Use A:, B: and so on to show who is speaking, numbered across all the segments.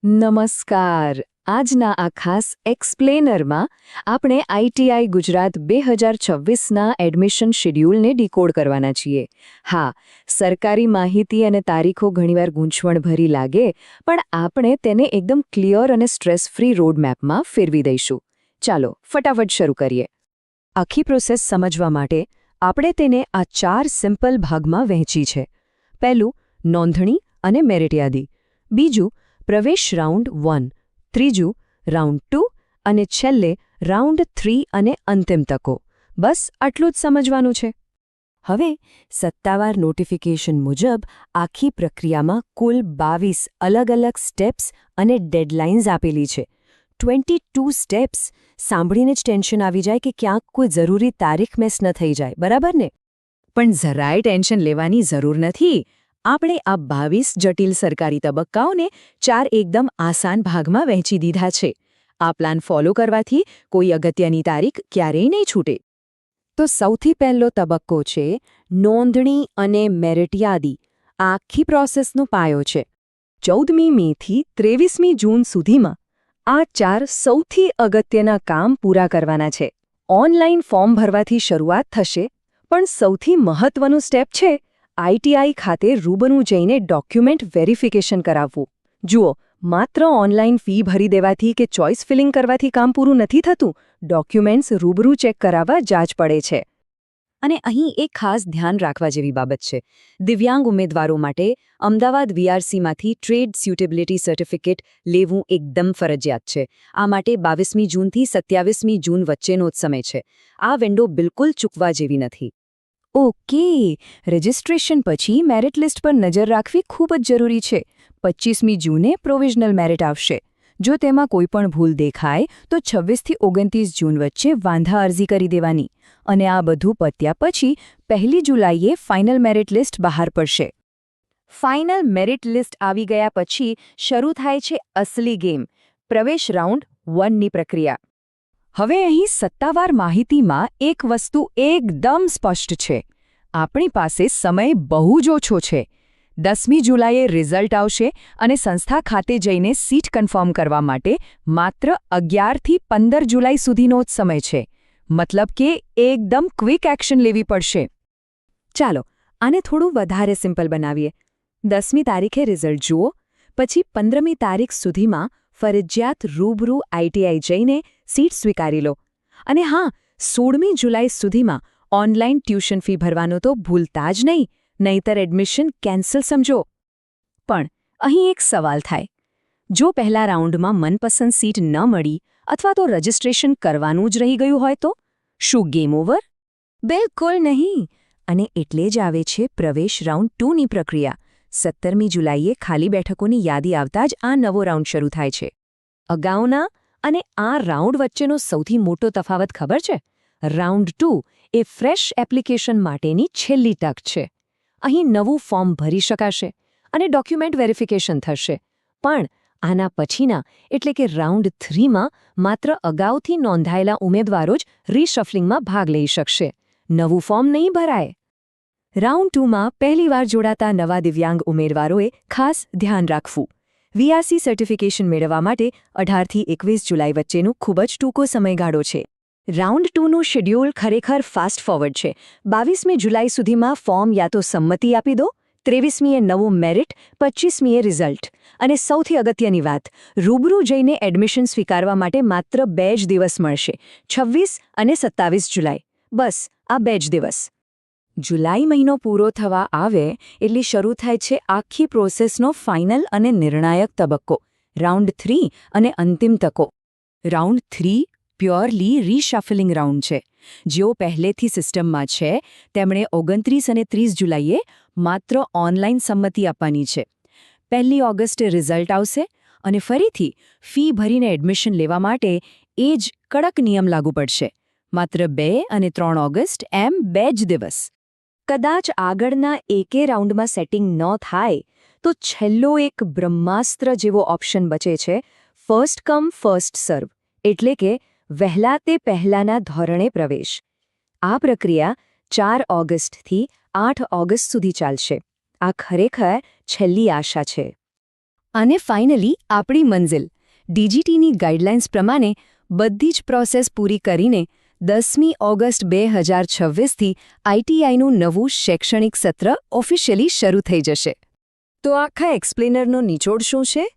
A: નમસ્કાર. આજના આ ખાસ એક્સપ્લેનરમાં આપણે આઈટીઆઈ ગુજરાત 2026ના એડમિશન શેડ્યુલને ડીકોડ કરવાના છીએ. હા, સરકારી માહિતી અને તારીખો ઘણીવાર ગૂંચવણભરી લાગે, પણ આપણે તેને એકદમ ક્લિયર અને સ્ટ્રેસ ફ્રી રોડમેપમાં ફેરવી દઈશું. ચાલો ફટાફટ શરૂ કરીએ. આખી પ્રોસેસ સમજવા માટે આપણે તેને આ 4 સિમ્પલ ભાગમાં વહેંચી છે. પહેલું, નોંધણી અને મેરિટ યાદી. બીજું, પ્રવેશ રાઉન્ડ 1, ત્રીજું રાઉન્ડ 2 અને છેલ્લે રાઉન્ડ 3 અને અંતિમ તકો. બસ આટલું જ સમજવાનું છે. હવે સત્તાવાર નોટિફિકેશન મુજબ આખી પ્રક્રિયામાં કુલ 22 અલગ-અલગ સ્ટેપ્સ અને ડેડલાઇન્સ આપેલી છે. 22 સ્ટેપ્સ સાંભળીને જ ટેન્શન આવી જાય કે ક્યાંક કોઈ જરૂરી તારીખ મિસ ન થઈ જાય, બરાબર ને? પણ જરાય ટેન્શન લેવાની જરૂર નથી. આપણે આ 22 જટિલ સરકારી તબક્કાઓને 4 એકદમ આસાન ભાગમાં વહેંચી દીધા છે. આ પ્લાન ફોલો કરવાથી કોઈ અગત્યની તારીખ ક્યારેય નહીં છૂટે. તો સૌથી પહેલો તબક્કો છે નોંધણી અને મેરિટ યાદી. આ આખી પ્રોસેસનો પાયો છે. 14મી મેથી 23મી જૂન સુધીમાં આ 4 સૌથી અગત્યના કામ પૂરા કરવાના છે. ઓનલાઈન ફોર્મ ભરવાથી શરૂઆત થશે, પણ સૌથી મહત્વનું સ્ટેપ છે આઈટીઆઈ ખાતે રૂબરૂ જઈને ડોક્યુમેન્ટ વેરિફિકેશન કરાવવું. જુઓ, માત્ર ઓનલાઈન ફી ભરી દેવાથી કે ચોઇસ ફિલિંગ કરવાથી કામ પૂરું નથી થતું. ડોક્યુમેન્ટ્સ રૂબરૂ ચેક કરાવવા જાજ પડે છે. અને અહીં એક ખાસ ધ્યાન રાખવા જેવી બાબત છે. દિવ્યાંગ ઉમેદવારો માટે અમદાવાદ વીઆરસીમાંથી ટ્રેડ સ્યુટેબિલિટી સર્ટિફિકેટ લેવું એકદમ ફરજિયાત છે. આ માટે 22મી જૂનથી 27મી જૂન વચ્ચેનો જ સમય છે. આ વિન્ડો બિલકુલ ચૂકવા જેવી નથી. ઓકે, રજિસ્ટ્રેશન પછી મેરિટ લિસ્ટ પર નજર રાખવી ખૂબ જ જરૂરી છે. 25મી જૂને પ્રોવિઝનલ મેરિટ આવશે. જો તેમાં કોઈપણ ભૂલ દેખાય તો 26થી 29 જૂન વચ્ચે વાંધા અરજી કરી દેવાની. અને આ બધું પત્યા પછી 1 જુલાઈએ ફાઇનલ મેરિટ લિસ્ટ બહાર પડશે. ફાઇનલ મેરિટ લિસ્ટ આવી ગયા પછી શરૂ થાય છે અસલી ગેમ, પ્રવેશ રાઉન્ડ 1ની પ્રક્રિયા. હવે અહીં સત્તાવાર માહિતીમાં એક વસ્તુ એકદમ સ્પષ્ટ છે. આપણી પાસે સમય બહુ જ ઓછો છે. 10મી જુલાઈએ રિઝલ્ટ આવશે અને સંસ્થા ખાતે જઈને સીટ કન્ફર્મ કરવા માટે માત્ર 11થી 15 જુલાઈ સુધીનો જ સમય છે. મતલબ કે એકદમ ક્વિક એક્શન લેવી પડશે. ચાલો આને થોડું વધારે સિમ્પલ બનાવીએ. 10મી તારીખે રિઝલ્ટ જુઓ, પછી 15મી તારીખ સુધીમાં ફરજિયાત રૂબરૂ આઈટીઆઈ જઈને સીટ સ્વીકારી લો. અને હા, 16મી જુલાઈ સુધીમાં ઓનલાઈન ટ્યુશન ફી ભરવાનું તો ભૂલતા જ નહીં, નહીંતર એડમિશન કેન્સલ સમજો. પણ અહીં એક સવાલ થાય. જો પહેલા રાઉન્ડમાં મનપસંદ સીટ ન મળી અથવા તો રજિસ્ટ્રેશન કરવાનું જ રહી ગયું હોય તો શું ગેમ ઓવર? બિલકુલ નહીં. અને એટલે જ આવે છે પ્રવેશ રાઉન્ડ 2ની પ્રક્રિયા. 17મી જુલાઈએ ખાલી બેઠકોની યાદી આવતા જ આ નવો રાઉન્ડ શરૂ થાય છે. અગાઉના અને આ રાઉન્ડ વચ્ચેનો સૌથી મોટો તફાવત ખબર છે? રાઉન્ડ 2 એ ફ્રેશ એપ્લિકેશન માટેની છેલ્લી તક છે. અહીં નવું ફોર્મ ભરી શકાશે અને ડોક્યુમેન્ટ વેરિફિકેશન થશે. પણ આના પછીના એટલે કે રાઉન્ડ 3માં માત્ર અગાઉથી નોંધાયેલા ઉમેદવારો જ રીશફલિંગમાં ભાગ લઈ શકશે. નવું ફોર્મ નહીં ભરાય. રાઉન્ડ 2માં પહેલીવાર જોડાતા નવા દિવ્યાંગ ઉમેદવારોએ ખાસ ધ્યાન રાખવું. વીઆરસી સર્ટિફિકેશન મેળવવા માટે 18થી 21 જુલાઈ વચ્ચેનો ખૂબ જ ટૂંકો સમયગાળો છે. રાઉન્ડ 2નું શેડ્યુલ ખરેખર ફાસ્ટ ફોરવર્ડ છે. 22મી જુલાઈ સુધીમાં ફોર્મ યા તો સંમતિ આપી દો, 23મીએ નવું મેરિટ, 25મીએ રિઝલ્ટ. અને સૌથી અગત્યની વાત, રૂબરૂ જઈને એડમિશન સ્વીકારવા માટે માત્ર 2 જ દિવસ મળશે, 26 અને 27 જુલાઈ. બસ આ 2 જ દિવસ. જુલાઈ મહિનો પૂરો થવા આવે એટલે શરૂ થાય છે આખી પ્રોસેસનો ફાઇનલ અને નિર્ણાયક તબક્કો, રાઉન્ડ 3 અને અંતિમ તકો. રાઉન્ડ 3 પ્યોરલી રીશફલિંગ રાઉન્ડ છે. જેઓ પહેલેથી સિસ્ટમમાં છે તેમણે 29 અને 30 જુલાઈએ માત્ર ઓનલાઈન સંમતિ આપવાની છે. 1 ઓગસ્ટે રિઝલ્ટ આવશે અને ફરીથી ફી ભરીને એડમિશન લેવા માટે એ જ કડક નિયમ લાગુ પડશે. માત્ર 2 અને 3 ઓગસ્ટ એમ 2 જ દિવસ. કદાચ આગળના એકે રાઉન્ડમાં સેટિંગ ન થાય તો છેલ્લો એક બ્રહ્માસ્ત્ર જેવો ઓપ્શન બચે છે, ફર્સ્ટ કમ ફર્સ્ટ સર્વ, એટલે કે વહેલા તે પહેલાના ધોરણે પ્રવેશ. આ પ્રક્રિયા 4 ઓગસ્ટથી 8 ઓગસ્ટ સુધી ચાલશે. આ ખરેખર છેલ્લી આશા છે. અને ફાઇનલી આપણી મંઝિલ ડીજીટીની ગાઈડલાઇન્સ પ્રમાણે બધી જ પ્રોસેસ પૂરી કરીને 10મી ઓગસ્ટ 2026થી આઈટીઆઈનું નવું શૈક્ષણિક સત્ર ઓફિશિયલી શરૂ થઈ જશે. તો આખા એક્સપ્લેનરનો નિચોડ શું છે?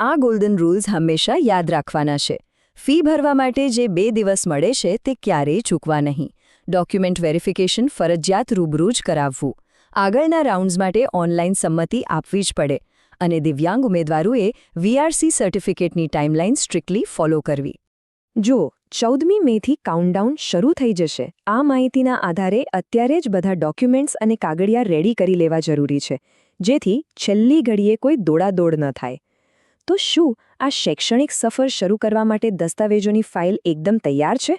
A: આ ગોલ્ડન રૂલ્સ હંમેશા યાદ રાખવાના છે. ફી ભરવા માટે જે 2 દિવસ મળે છે તે ક્યારેય ચૂકવા નહીં. ડોક્યુમેન્ટ વેરિફિકેશન ફરજિયાત રૂબરૂ જ કરાવવું. આગળના રાઉન્ડ્સ માટે ઓનલાઈન સંમતિ આપવી જ પડે. અને દિવ્યાંગ ઉમેદવારોએ વીઆરસી સર્ટિફિકેટની ટાઈમલાઈન સ્ટ્રિક્ટલી ફોલો કરવી. જો 14મી મેથી કાઉન્ટડાઉન શરૂ થઈ જશે. આ માહિતીના આધારે અત્યારે જ બધા ડોક્યુમેન્ટ્સ અને કાગળિયા રેડી કરી લેવા જરૂરી છે, જેથી છેલ્લી ઘડીએ કોઈ દોડાદોડ ન થાય. તો શું આ શૈક્ષણિક સફર શરૂ કરવા માટે દસ્તાવેજોની ફાઇલ એકદમ તૈયાર છે?